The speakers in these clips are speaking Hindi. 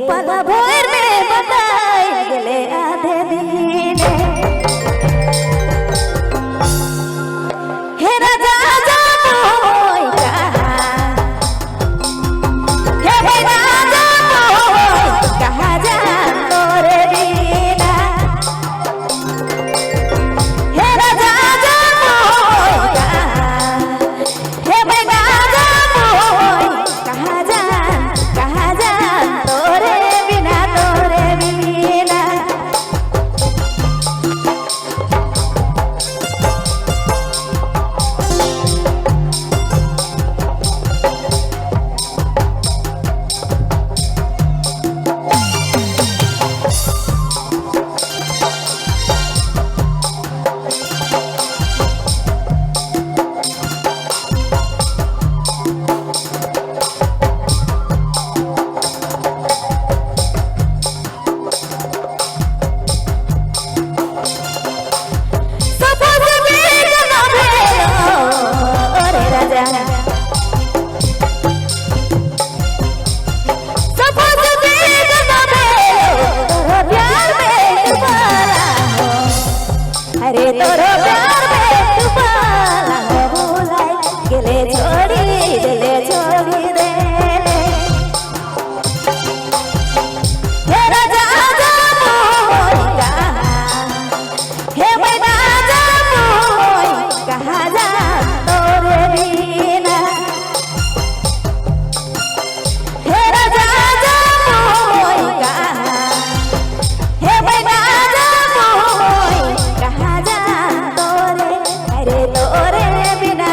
पल भर में बताई गेले आधे दिने हे राजा जामोई कहाँ हे भाई राजा मोई कहाँ जान तोरे बिना हे राजा जामोई कहाँ हे भाई राजा मोई कहाँ जान तोरे बिना अरे तोरो प्यार में डूबाला हो भुलाई गेले छोड़ी दे हे राजा जामोई कहाँ हे भाई राजा मोई कहाँ जान तोरे बिना हे राजा जामोई कहाँ हे भाई राजा मोई कहाँ जान तोरे अरे तोरे बिना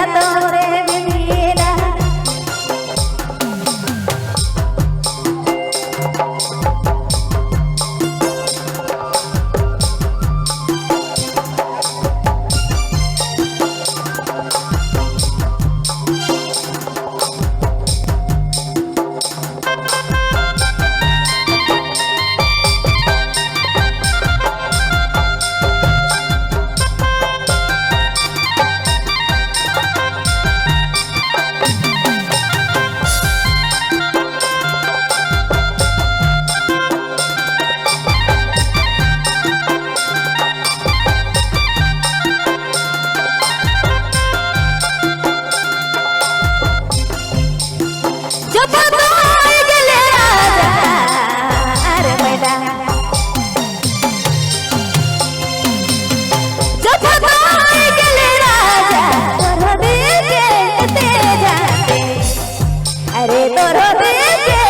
अरे तोरो देखे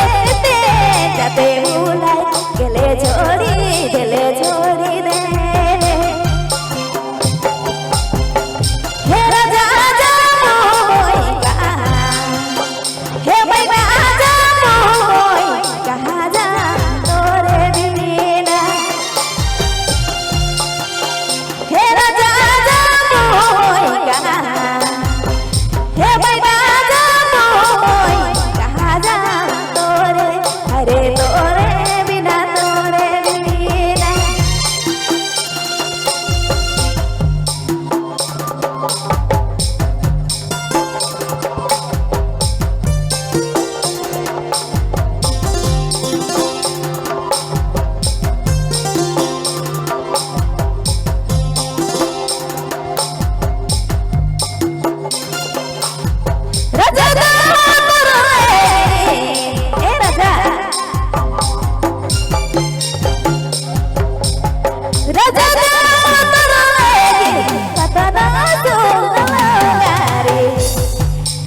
जाते भुलाई गेले छोड़ी दे हे राजा जामोई कहाँ हे भाई राजा मोई कहाँ जान तोरे बिना हे राजा जामोई कहाँ हे भाई राजा मोई कहाँ जान तोरे अरे तोरे बिना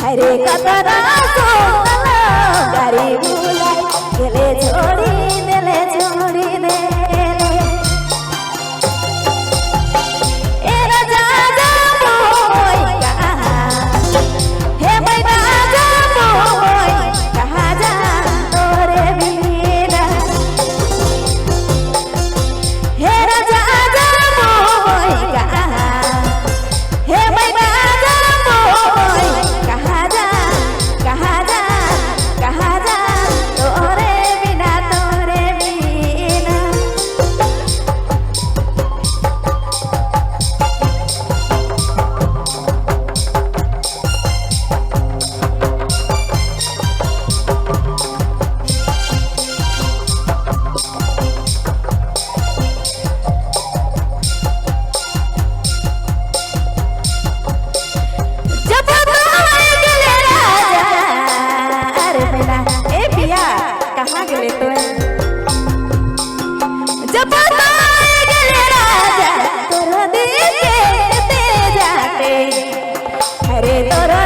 अरे कतरा गाड़ी भुलाई गेले छोड़ी दे ए राजा जामोई कहाँ हे भाई राजा मोई कहाँ जान तोरे बिना हे राजा जामोई कहाँ हे भाई राजा मोई कहाँ जान तोरे बिना রে তোর